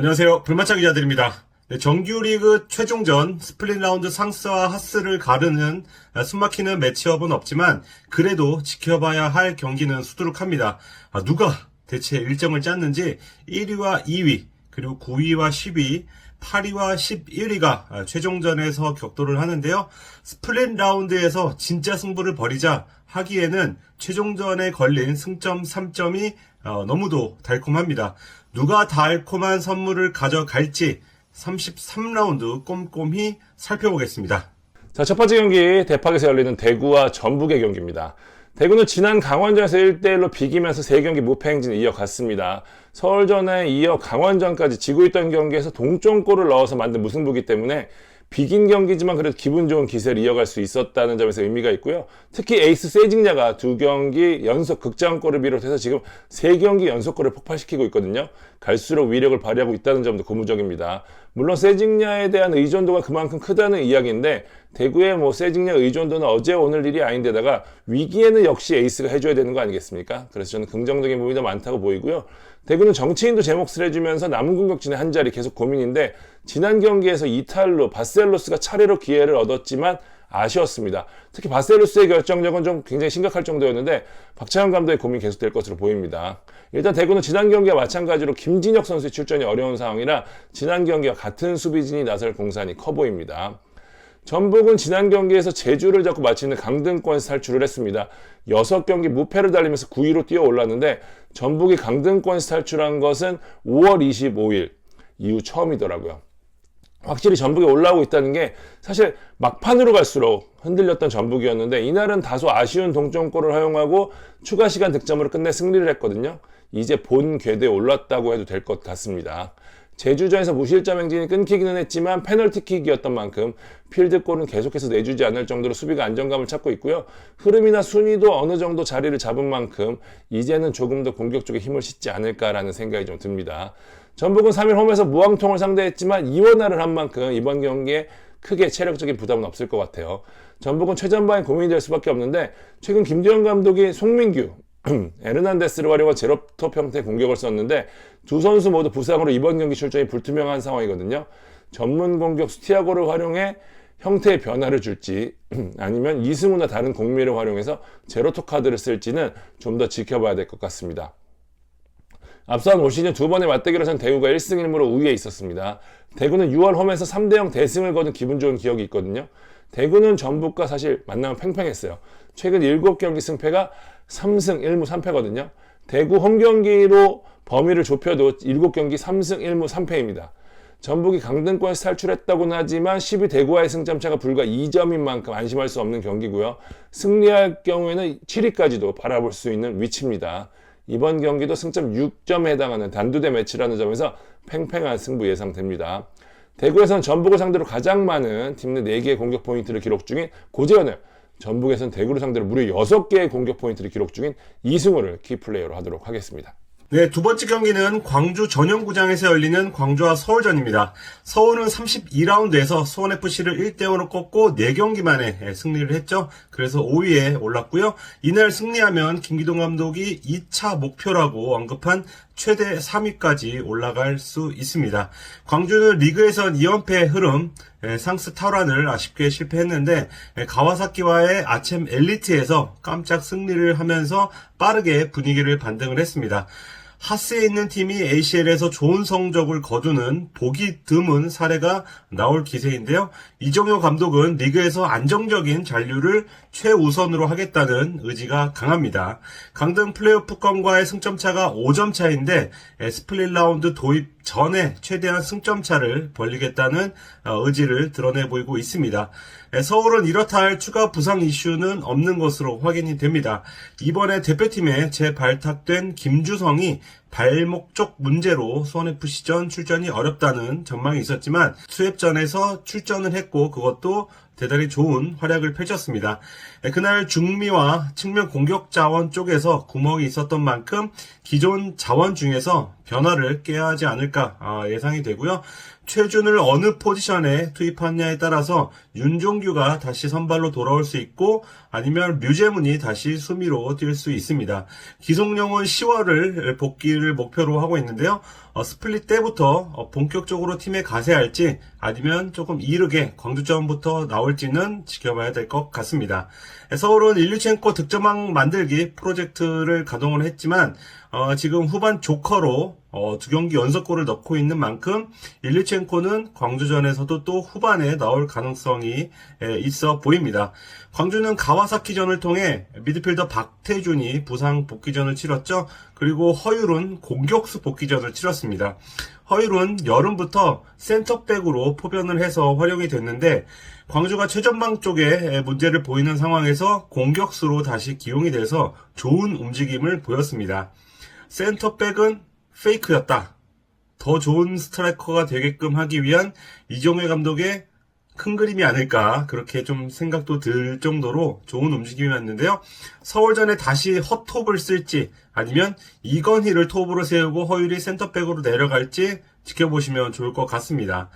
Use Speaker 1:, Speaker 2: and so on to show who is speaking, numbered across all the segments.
Speaker 1: 안녕하세요. 불마차 기자들입니다. 네, 정규리그 최종전 스플릿 라운드 상스와 하스를 가르는 숨막히는 매치업은 없지만 그래도 지켜봐야 할 경기는 수두룩합니다. 누가 대체 일정을 짰는지 1위와 2위 그리고 9위와 10위 8위와 11위가 최종전에서 격돌을 하는데요. 스플릿 라운드에서 진짜 승부를 벌이자 하기에는 최종전에 걸린 승점 3점이 너무도 달콤합니다. 누가 달콤한 선물을 가져갈지 33라운드 꼼꼼히 살펴보겠습니다.
Speaker 2: 자, 첫 번째 경기 대팍에서 열리는 대구와 전북의 경기입니다. 대구는 지난 강원전에서 1대1로 비기면서 3경기 무패 행진을 이어갔습니다. 서울전에 이어 강원전까지 지고 있던 경기에서 동점골을 넣어서 만든 무승부이기 때문에 비긴 경기지만 그래도 기분 좋은 기세를 이어갈 수 있었다는 점에서 의미가 있고요. 특히 에이스 세징야가 2경기 연속 극장골을 비롯해서 지금 3경기 연속골을 폭발시키고 있거든요. 갈수록 위력을 발휘하고 있다는 점도 고무적입니다. 물론 세징야에 대한 의존도가 그만큼 크다는 이야기인데 대구의 세징야 의존도는 어제 오늘 일이 아닌데다가 위기에는 역시 에이스가 해줘야 되는 거 아니겠습니까? 그래서 저는 긍정적인 부분이 더 많다고 보이고요. 대구는 정치인도 제 몫을 해주면서 남은 공격진의 한 자리 계속 고민인데 지난 경기에서 이탈로 바셀로스가 차례로 기회를 얻었지만 아쉬웠습니다. 특히 바셀로스의 결정력은 좀 굉장히 심각할 정도였는데 박찬현 감독의 고민이 계속될 것으로 보입니다. 일단 대구는 지난 경기와 마찬가지로 김진혁 선수의 출전이 어려운 상황이라 지난 경기와 같은 수비진이 나설 공산이 커 보입니다. 전북은 지난 경기에서 제주를 잡고 마치는 강등권에서 탈출을 했습니다. 6경기 무패를 달리면서 9위로 뛰어 올랐는데 전북이 강등권에서 탈출한 것은 5월 25일 이후 처음이더라고요. 확실히 전북이 올라오고 있다는 게 사실 막판으로 갈수록 흔들렸던 전북이었는데 이날은 다소 아쉬운 동점골을 허용하고 추가 시간 득점으로 끝내 승리를 했거든요. 이제 본 궤도에 올랐다고 해도 될 것 같습니다. 제주전에서 무실점 행진이 끊기기는 했지만 페널티킥이었던 만큼 필드골은 계속해서 내주지 않을 정도로 수비가 안정감을 찾고 있고요. 흐름이나 순위도 어느 정도 자리를 잡은 만큼 이제는 조금 더 공격 쪽에 힘을 싣지 않을까라는 생각이 좀 듭니다. 전북은 3일 홈에서 무왕통을 상대했지만 이원화를 한 만큼 이번 경기에 크게 체력적인 부담은 없을 것 같아요. 전북은 최전방에 고민이 될 수밖에 없는데 최근 김두현 감독이 송민규, 에르난데스를 활용한 제로톱 형태의 공격을 썼는데 두 선수 모두 부상으로 이번 경기 출전이 불투명한 상황이거든요. 전문 공격수 티아고를 활용해 형태의 변화를 줄지 아니면 이승우나 다른 공미를 활용해서 제로톱 카드를 쓸지는 좀 더 지켜봐야 될 것 같습니다. 앞선 올 시즌 2번의 맞대결에서는 대구가 1승 1무로 우위에 있었습니다. 대구는 6월 홈에서 3대0 대승을 거둔 기분 좋은 기억이 있거든요. 대구는 전북과 사실 만나면 팽팽했어요. 최근 7경기 승패가 3승 1무 3패거든요. 대구 홈경기로 범위를 좁혀도 7경기 3승 1무 3패입니다. 전북이 강등권에서 탈출했다고는 하지만 10위 대구와의 승점차가 불과 2점인 만큼 안심할 수 없는 경기고요. 승리할 경우에는 7위까지도 바라볼 수 있는 위치입니다. 이번 경기도 승점 6점에 해당하는 단두대 매치라는 점에서 팽팽한 승부 예상됩니다. 대구에서는 전북을 상대로 가장 많은 팀 내 4개의 공격 포인트를 기록 중인 고재현을, 전북에서는 대구를 상대로 무려 6개의 공격 포인트를 기록 중인 이승우를 키플레이어로 하도록 하겠습니다.
Speaker 1: 네, 두 번째 경기는 광주 전용구장에서 열리는 광주와 서울전입니다. 서울은 32라운드에서 수원FC를 1대0으로 꺾고 4경기 만에 승리를 했죠. 그래서 5위에 올랐고요. 이날 승리하면 김기동 감독이 2차 목표라고 언급한 최대 3위까지 올라갈 수 있습니다. 광주는 리그에선 2연패의 흐름, 상스 탈환을 아쉽게 실패했는데 가와사키와의 아챔 엘리트에서 깜짝 승리를 하면서 빠르게 분위기를 반등을 했습니다. 하스에 있는 팀이 ACL에서 좋은 성적을 거두는 보기 드문 사례가 나올 기세인데요. 이정효 감독은 리그에서 안정적인 잔류를 최우선으로 하겠다는 의지가 강합니다. 강등 플레이오프권과의 승점차가 5점 차인데 스플릿 라운드 도입 전에 최대한 승점차를 벌리겠다는 의지를 드러내 보이고 있습니다. 서울은 이렇다 할 추가 부상 이슈는 없는 것으로 확인이 됩니다. 이번에 대표팀에 재발탁된 김주성이 발목 쪽 문제로 수원FC전 출전이 어렵다는 전망이 있었지만 수협전에서 출전을 했고 그것도 대단히 좋은 활약을 펼쳤습니다. 그날 중미와 측면 공격 자원 쪽에서 구멍이 있었던 만큼 기존 자원 중에서 변화를 깨야 하지 않을까 예상이 되고요. 최준을 어느 포지션에 투입하느냐에 따라서 윤종규가 다시 선발로 돌아올 수 있고 아니면 류재문이 다시 수미로 뛸 수 있습니다. 기성용은 10월을 복귀를 목표로 하고 있는데요. 스플릿 때부터 본격적으로 팀에 가세할지 아니면 조금 이르게 광주점부터 나올지는 지켜봐야 될 것 같습니다. 서울은 일류첸코 득점왕 만들기 프로젝트를 가동을 했지만 지금 후반 조커로 2경기 연속골을 넣고 있는 만큼 일류첸코는 광주전에서도 또 후반에 나올 가능성이 있어 보입니다. 광주는 가와사키전을 통해 미드필더 박태준이 부상 복귀전을 치렀죠. 그리고 허율은 공격수 복귀전을 치렀습니다. 허율은 여름부터 센터백으로 포변을 해서 활용이 됐는데 광주가 최전방 쪽에 문제를 보이는 상황에서 공격수로 다시 기용이 돼서 좋은 움직임을 보였습니다. 센터백은 페이크였다. 더 좋은 스트라이커가 되게끔 하기 위한 이종회 감독의 큰 그림이 아닐까 그렇게 좀 생각도 들 정도로 좋은 움직임이었는데요. 서울전에 다시 헛톱을 쓸지 아니면 이건희를 톱으로 세우고 허율이 센터백으로 내려갈지 지켜보시면 좋을 것 같습니다.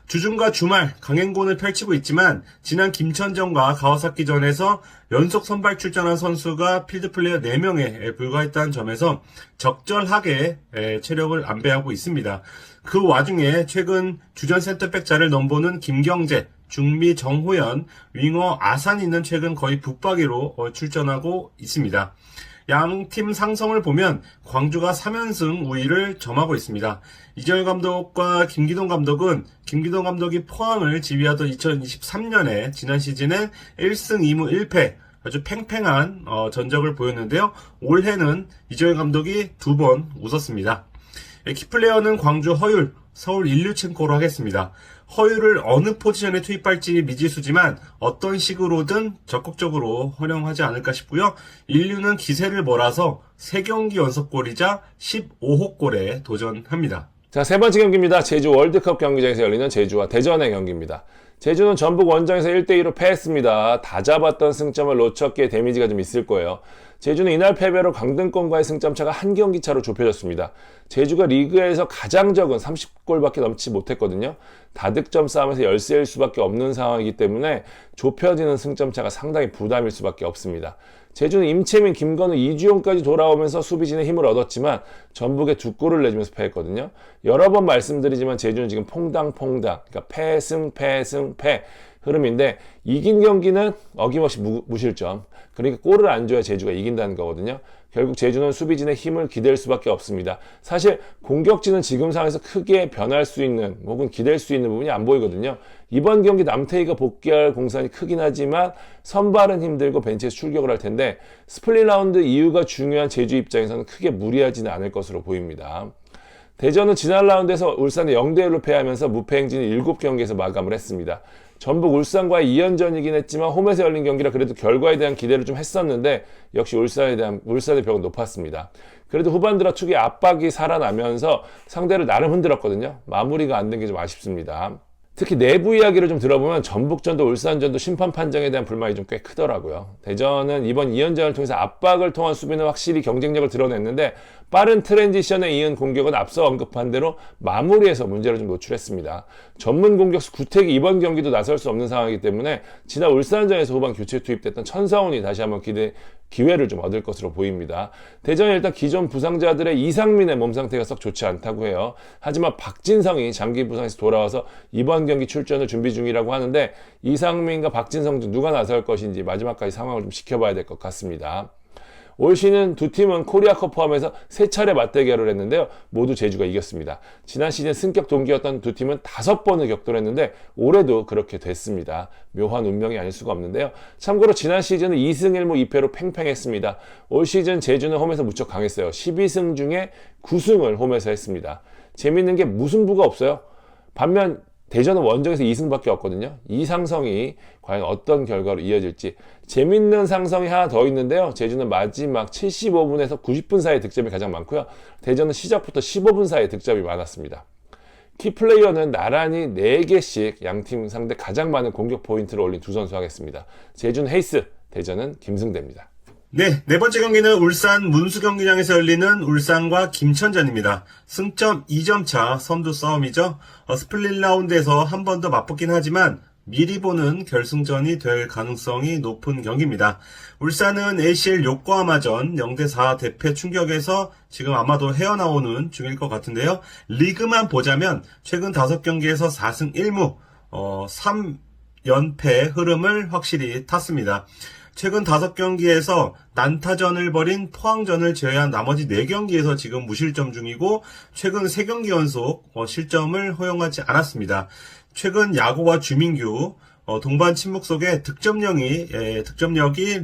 Speaker 1: 주중과 주말 강행군을 펼치고 있지만 지난 김천전과 가와사키전에서 연속 선발 출전한 선수가 필드플레이어 4명에 불과했다는 점에서 적절하게 체력을 안배하고 있습니다. 그 와중에 최근 주전 센터백 자리를 넘보는 김경재, 중미 정호연, 윙어 아산이는 최근 거의 붙박이로 출전하고 있습니다. 양팀 상성을 보면 광주가 3연승 우위를 점하고 있습니다. 이정효 감독과 김기동 감독은 김기동 감독이 포항을 지휘하던 2023년에 지난 시즌에 1승 2무 1패 아주 팽팽한 전적을 보였는데요. 올해는 이정효 감독이 2번 웃었습니다. 키플레이어는 광주 허율, 서울 일류첸코로 하겠습니다. 허율을 어느 포지션에 투입할지 미지수지만 어떤 식으로든 적극적으로 활용하지 않을까 싶고요. 인류는 기세를 몰아서 3경기 연속골이자 15호 골에 도전합니다.
Speaker 2: 자, 세 번째 경기입니다. 제주 월드컵 경기장에서 열리는 제주와 대전의 경기입니다. 제주는 전북 원정에서 1대2로 패했습니다. 다 잡았던 승점을 놓쳤기에 데미지가 좀 있을 거예요. 제주는 이날 패배로 강등권과의 승점차가 한 경기 차로 좁혀졌습니다. 제주가 리그에서 가장 적은 30골밖에 넘지 못했거든요. 다득점 싸움에서 열세일 수밖에 없는 상황이기 때문에 좁혀지는 승점차가 상당히 부담일 수밖에 없습니다. 제주는 임채민, 김건우, 이주용까지 돌아오면서 수비진의 힘을 얻었지만 전북에 2골을 내주면서 패했거든요. 여러 번 말씀드리지만 제주는 지금 퐁당퐁당, 그러니까 패 흐름인데 이긴 경기는 어김없이 무실점. 그러니까 골을 안 줘야 제주가 이긴다는 거거든요. 결국 제주는 수비진의 힘을 기댈 수밖에 없습니다. 사실 공격진은 지금 상황에서 크게 변할 수 있는 혹은 기댈 수 있는 부분이 안 보이거든요. 이번 경기 남태희가 복귀할 공산이 크긴 하지만 선발은 힘들고 벤치에서 출격을 할 텐데 스플릿 라운드 이유가 중요한 제주 입장에서는 크게 무리하지는 않을 것으로 보입니다. 대전은 지난 라운드에서 울산에 0대1로 패하면서 무패 행진을 7경기에서 마감을 했습니다. 전북 울산과의 2연전이긴 했지만 홈에서 열린 경기라 그래도 결과에 대한 기대를 좀 했었는데 역시 울산의 벽은 높았습니다. 그래도 후반 들어 투기 압박이 살아나면서 상대를 나름 흔들었거든요. 마무리가 안 된 게 좀 아쉽습니다. 특히 내부 이야기를 좀 들어보면 전북전도 울산전도 심판 판정에 대한 불만이 좀 꽤 크더라고요. 대전은 이번 2연전을 통해서 압박을 통한 수비는 확실히 경쟁력을 드러냈는데 빠른 트랜지션에 이은 공격은 앞서 언급한 대로 마무리에서 문제를 좀 노출했습니다. 전문 공격수 구택이 이번 경기도 나설 수 없는 상황이기 때문에 지난 울산전에서 후반 교체 투입됐던 천성훈이 다시 한번 기회를 좀 얻을 것으로 보입니다. 대전은 일단 기존 부상자들의 이상민의 몸 상태가 썩 좋지 않다고 해요. 하지만 박진성이 장기 부상에서 돌아와서 이번 경기 출전을 준비 중이라고 하는데 이상민과 박진성 중 누가 나설 것인지 마지막까지 상황을 좀 지켜봐야 될 것 같습니다. 올 시즌 두 팀은 코리아컵 포함해서 3차례 맞대결을 했는데요. 모두 제주가 이겼습니다. 지난 시즌 승격 동기였던 두 팀은 5번을 격돌했는데 올해도 그렇게 됐습니다. 묘한 운명이 아닐 수가 없는데요. 참고로 지난 시즌은 2승 1무 2패로 팽팽했습니다. 올 시즌 제주는 홈에서 무척 강했어요. 12승 중에 9승을 홈에서 했습니다. 재밌는 게 무승부가 없어요. 반면 대전은 원정에서 2승밖에 없거든요. 이 상성이 과연 어떤 결과로 이어질지 재밌는 상성이 하나 더 있는데요. 제주는 마지막 75분에서 90분 사이에 득점이 가장 많고요. 대전은 시작부터 15분 사이에 득점이 많았습니다. 키플레이어는 나란히 4개씩 양팀 상대 가장 많은 공격 포인트를 올린 두 선수 하겠습니다. 제주는 헤이스, 대전은 김승대입니다.
Speaker 1: 네, 네 번째 경기는 울산 문수경기장에서 열리는 울산과 김천전입니다. 승점 2점 차 선두 싸움이죠. 스플릿 라운드에서 한 번 더 맞붙긴 하지만 미리 보는 결승전이 될 가능성이 높은 경기입니다. 울산은 ACL 요코하마전 0대4 대패 충격에서 지금 아마도 헤어나오는 중일 것 같은데요. 리그만 보자면 최근 5경기에서 4승 1무 3연패 흐름을 확실히 탔습니다. 최근 5경기에서 난타전을 벌인 포항전을 제외한 나머지 4경기에서 지금 무실점 중이고 최근 3경기 연속 실점을 허용하지 않았습니다. 최근 야구와 주민규 동반 침묵 속에 득점력이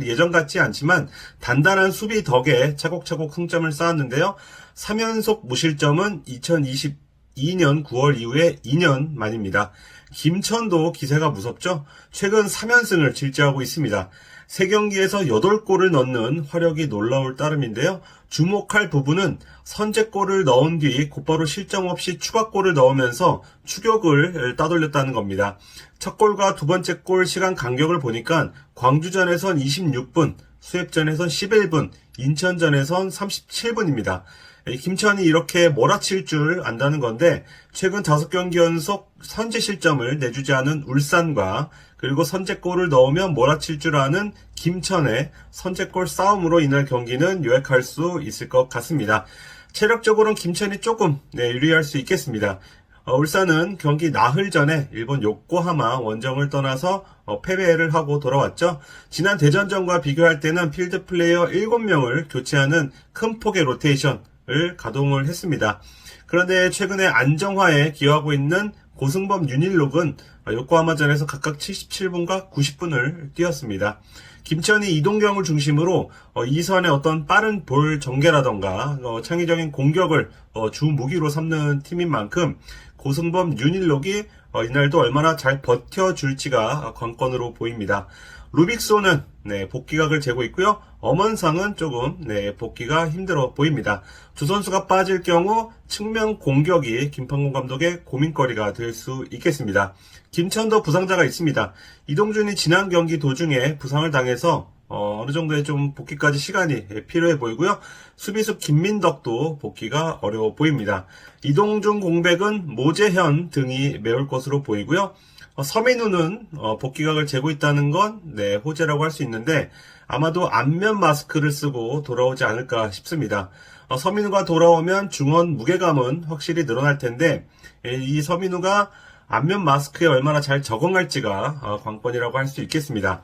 Speaker 1: 예전 같지 않지만 단단한 수비 덕에 차곡차곡 승점을 쌓았는데요. 3연속 무실점은 2022년 9월 이후에 2년 만입니다. 김천도 기세가 무섭죠. 최근 3연승을 질주하고 있습니다. 3경기에서 8골을 넣는 화력이 놀라울 따름인데요. 주목할 부분은 선제골을 넣은 뒤 곧바로 실점 없이 추가골을 넣으면서 추격을 따돌렸다는 겁니다. 첫 골과 두 번째 골 시간 간격을 보니까 광주전에선 26분, 수협전에선 11분, 인천전에선 37분입니다. 김천이 이렇게 몰아칠 줄 안다는 건데 최근 5경기 연속 선제 실점을 내주지 않은 울산과 그리고 선제골을 넣으면 몰아칠 줄 아는 김천의 선제골 싸움으로 인할 경기는 요약할 수 있을 것 같습니다. 체력적으로는 김천이 조금 유리할 수 있겠습니다. 울산은 경기 나흘 전에 일본 요코하마 원정을 떠나서 패배를 하고 돌아왔죠. 지난 대전전과 비교할 때는 필드 플레이어 7명을 교체하는 큰 폭의 로테이션을 가동을 했습니다. 그런데 최근에 안정화에 기여하고 있는 고승범 윤일록은 요코하마전에서 각각 77분과 90분을 뛰었습니다. 김천이 이동경을 중심으로 이선의 어떤 빠른 볼 전개라던가 창의적인 공격을 주 무기로 삼는 팀인 만큼 고승범 윤일록이 이날도 얼마나 잘 버텨줄지가 관건으로 보입니다. 루빅소는 복귀각을 재고 있고요. 엄원상은 조금 복귀가 힘들어 보입니다. 두 선수가 빠질 경우 측면 공격이 김판공 감독의 고민거리가 될 수 있겠습니다. 김천도 부상자가 있습니다. 이동준이 지난 경기 도중에 부상을 당해서 어느 정도의 좀 복귀까지 시간이 필요해 보이고요. 수비수 김민덕도 복귀가 어려워 보입니다. 이동준 공백은 모재현 등이 메울 것으로 보이고요. 서민우는 복귀각을 재고 있다는 건 호재라고 할 수 있는데 아마도 안면 마스크를 쓰고 돌아오지 않을까 싶습니다. 서민우가 돌아오면 중원 무게감은 확실히 늘어날 텐데 이 서민우가 안면 마스크에 얼마나 잘 적응할지가 관건이라고 할 수 있겠습니다.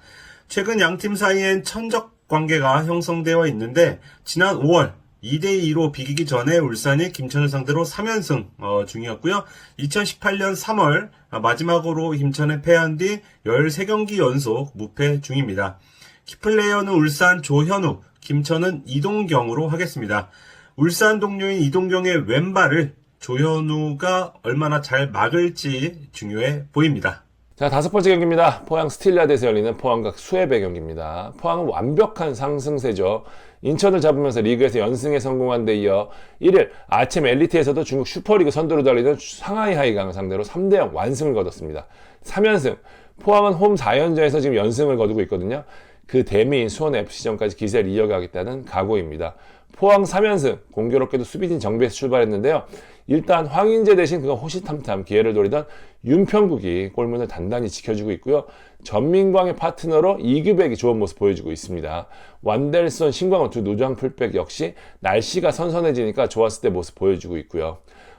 Speaker 1: 최근 양팀 사이엔 천적 관계가 형성되어 있는데 지난 5월 2대2로 비기기 전에 울산이 김천을 상대로 3연승 중이었고요. 2018년 3월 마지막으로 김천에 패한 뒤 13경기 연속 무패 중입니다. 키플레이어는 울산 조현우, 김천은 이동경으로 하겠습니다. 울산 동료인 이동경의 왼발을 조현우가 얼마나 잘 막을지 중요해 보입니다.
Speaker 2: 자, 5번째 경기입니다. 포항 스틸라드에서 열리는 포항과 수협의 경기입니다. 포항은 완벽한 상승세죠. 인천을 잡으면서 리그에서 연승에 성공한 데 이어 1일 아침 엘리트에서도 중국 슈퍼리그 선두로 달리던 상하이 하이강을 상대로 3대0 완승을 거뒀습니다. 3연승. 포항은 홈 4연전에서 지금 연승을 거두고 있거든요. 그 대미인 수원FC전까지 기세를 이어가겠다는 각오입니다. 포항 3연승, 공교롭게도 수비진 정비에서 출발했는데요. 일단 황인재 대신 그가 호시탐탐 기회를 노리던 윤평국이 골문을 단단히 지켜주고 있고요. 전민광의 파트너로 이규백이 좋은 모습 보여주고 있습니다. 완델손, 신광호 두 노장 풀백 역시 날씨가 선선해지니까 좋았을 때 모습 보여주고 있고요.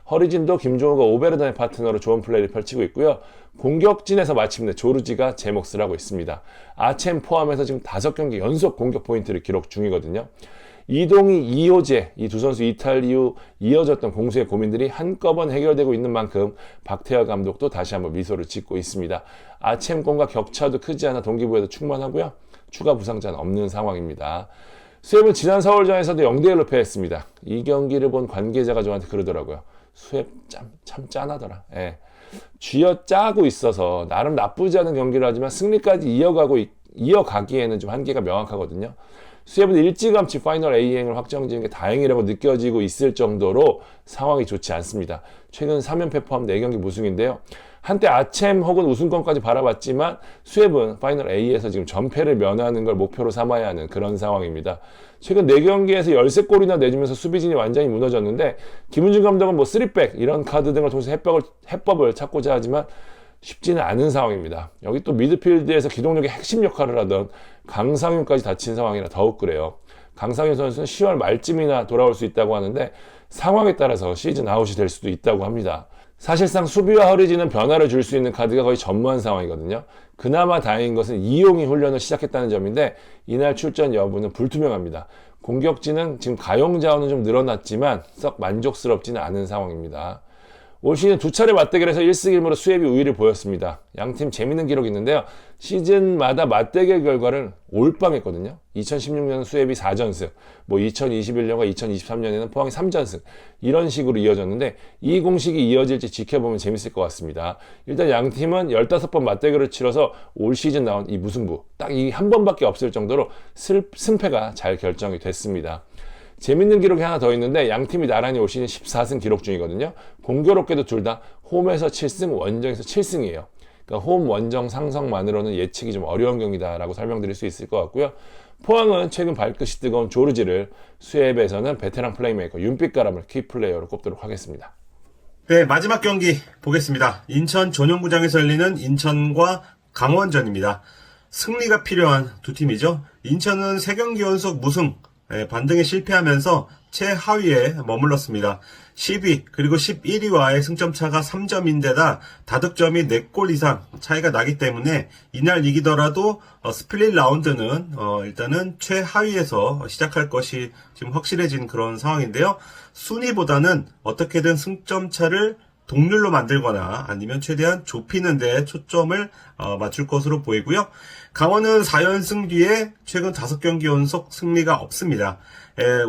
Speaker 2: 허리진도 김종우가 오베르단의 파트너로 좋은 플레이를 펼치고 있고요. 공격진에서 마침내 조르지가 제 몫을 하고 있습니다. 아첸 포함해서 지금 5경기 연속 공격 포인트를 기록 중이거든요. 이동희, 이호재 이 두 선수 이탈 이후 이어졌던 공수의 고민들이 한꺼번에 해결되고 있는 만큼 박태하 감독도 다시 한번 미소를 짓고 있습니다. 아챔권과 격차도 크지 않아 동기부여도 충만하고요. 추가 부상자는 없는 상황입니다. 수협은 지난 서울전에서도 0대1로 패했습니다. 이 경기를 본 관계자가 저한테 그러더라고요. 수협 참 짠하더라. 쥐어짜고 있어서 나름 나쁘지 않은 경기를 하지만 승리까지 이어가기에는 좀 한계가 명확하거든요. 수협은 일찌감치 파이널 A행을 확정지은 게 다행이라고 느껴지고 있을 정도로 상황이 좋지 않습니다. 최근 3연패 포함 4경기 무승인데요. 한때 아챔 혹은 우승권까지 바라봤지만 수협은 파이널 A에서 지금 전패를 면하는 걸 목표로 삼아야 하는 그런 상황입니다. 최근 4경기에서 13골이나 내주면서 수비진이 완전히 무너졌는데 김은중 감독은 뭐 3백 이런 카드 등을 통해서 해법을 찾고자 하지만 쉽지는 않은 상황입니다. 여기 또 미드필드에서 기동력의 핵심 역할을 하던 강상윤까지 다친 상황이라 더욱 그래요. 강상윤 선수는 10월 말쯤이나 돌아올 수 있다고 하는데 상황에 따라서 시즌 아웃이 될 수도 있다고 합니다. 사실상 수비와 허리지는 변화를 줄 수 있는 카드가 거의 전무한 상황이거든요. 그나마 다행인 것은 이용이 훈련을 시작했다는 점인데 이날 출전 여부는 불투명합니다. 공격진은 지금 가용 자원은 좀 늘어났지만 썩 만족스럽지는 않은 상황입니다. 올 시즌 2차례 맞대결에서 1승 1무로 수협이 우위를 보였습니다. 양팀 재밌는 기록이 있는데요. 시즌마다 맞대결 결과를 올빵했거든요. 2016년은 수협이 4전승, 2021년과 2023년에는 포항이 3전승 이런 식으로 이어졌는데 이 공식이 이어질지 지켜보면 재밌을 것 같습니다. 일단 양팀은 15번 맞대결을 치러서 올 시즌 나온 이 무승부 딱 이 한 번밖에 없을 정도로 승패가 잘 결정이 됐습니다. 재밌는 기록이 하나 더 있는데 양팀이 나란히 올 시즌 14승 기록 중이거든요. 공교롭게도 둘 다 홈에서 7승, 원정에서 7승이에요. 그러니까 홈 원정 상성만으로는 예측이 좀 어려운 경기다라고 설명드릴 수 있을 것 같고요. 포항은 최근 발끝이 뜨거운 조르지를 수협에서는 베테랑 플레이메이커 윤빛가람을 키플레이어로 꼽도록 하겠습니다.
Speaker 1: 네, 마지막 경기 보겠습니다. 인천 전용구장에서 열리는 인천과 강원전입니다. 승리가 필요한 두 팀이죠. 인천은 3경기 연속 무승, 반등에 실패하면서 최하위에 머물렀습니다. 10위 그리고 11위와의 승점차가 3점인데다 다득점이 4골 이상 차이가 나기 때문에 이날 이기더라도 스플릿 라운드는 일단은 최하위에서 시작할 것이 지금 확실해진 그런 상황인데요. 순위보다는 어떻게든 승점차를 동률로 만들거나 아니면 최대한 좁히는 데 초점을 맞출 것으로 보이고요. 강원은 4연승 뒤에 최근 5경기 연속 승리가 없습니다.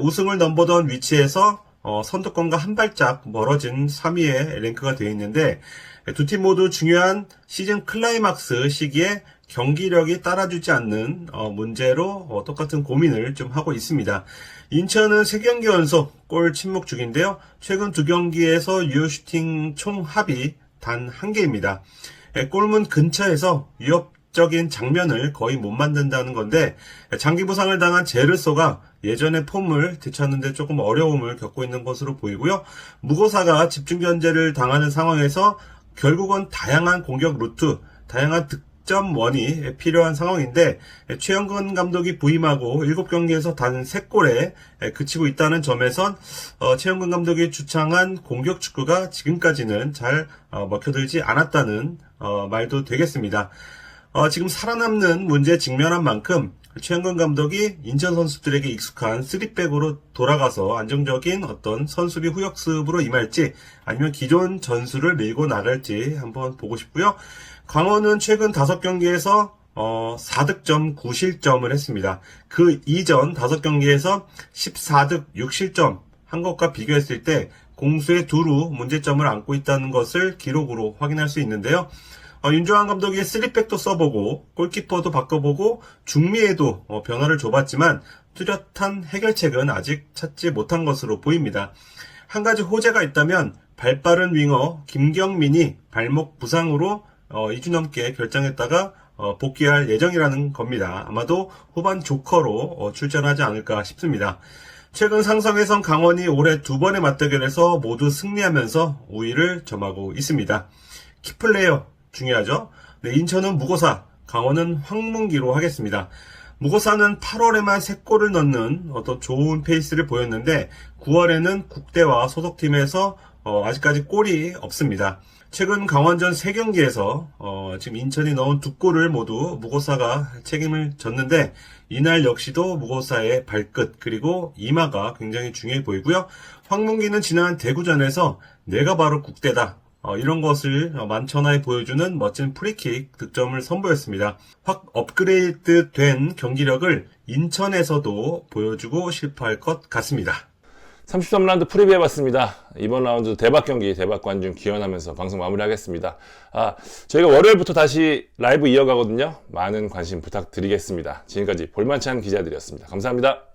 Speaker 1: 우승을 넘보던 위치에서 선두권과 한 발짝 멀어진 3위에 랭크가 되어 있는데 두 팀 모두 중요한 시즌 클라이막스 시기에 경기력이 따라주지 않는 문제로 똑같은 고민을 좀 하고 있습니다. 인천은 3경기 연속 골 침묵 중인데요. 최근 2경기에서 유효 슈팅 총 합이 단 1개입니다. 골문 근처에서 위협적인 장면을 거의 못 만든다는 건데 장기 부상을 당한 제르소가 예전의 폼을 되찾는 데 조금 어려움을 겪고 있는 것으로 보이고요. 무고사가 집중 견제를 당하는 상황에서 결국은 다양한 공격 루트, 다양한 득점원이 필요한 상황인데 최영근 감독이 부임하고 7경기에서 단 3골에 그치고 있다는 점에선 최영근 감독이 주창한 공격 축구가 지금까지는 잘 먹혀들지 않았다는 말도 되겠습니다. 지금 살아남는 문제에 직면한 만큼 최영근 감독이 인천 선수들에게 익숙한 3백으로 돌아가서 안정적인 어떤 선수비 후역습으로 임할지 아니면 기존 전술을 밀고 나갈지 한번 보고 싶고요. 강원은 최근 5경기에서 4득점 9실점을 했습니다. 그 이전 5경기에서 14득 6실점 한 것과 비교했을 때 공수의 두루 문제점을 안고 있다는 것을 기록으로 확인할 수 있는데요. 윤종환 감독이 3백도 써보고 골키퍼도 바꿔보고 중미에도 변화를 줘봤지만 뚜렷한 해결책은 아직 찾지 못한 것으로 보입니다. 한 가지 호재가 있다면 발빠른 윙어 김경민이 발목 부상으로 2주 넘게 결장했다가 복귀할 예정이라는 겁니다. 아마도 후반 조커로 출전하지 않을까 싶습니다. 최근 상성에선 강원이 올해 2번의 맞대결에서 모두 승리하면서 우위를 점하고 있습니다. 키플레이어 중요하죠. 네, 인천은 무고사, 강원은 황문기로 하겠습니다. 무고사는 8월에만 3골을 넣는 어떤 좋은 페이스를 보였는데 9월에는 국대와 소속팀에서 아직까지 골이 없습니다. 최근 강원전 3경기에서 지금 인천이 넣은 2골을 모두 무고사가 책임을 졌는데 이날 역시도 무고사의 발끝 그리고 이마가 굉장히 중요해 보이고요. 황문기는 지난 대구전에서 내가 바로 국대다. 이런 것을 만천하에 보여주는 멋진 프리킥 득점을 선보였습니다. 확 업그레이드 된 경기력을 인천에서도 보여주고 싶어할 것 같습니다.
Speaker 2: 33라운드 프리뷰 해봤습니다. 이번 라운드 대박 경기, 대박 관중 기원하면서 방송 마무리하겠습니다. 저희가 월요일부터 다시 라이브 이어가거든요. 많은 관심 부탁드리겠습니다. 지금까지 볼만찬 기자들이었습니다. 감사합니다.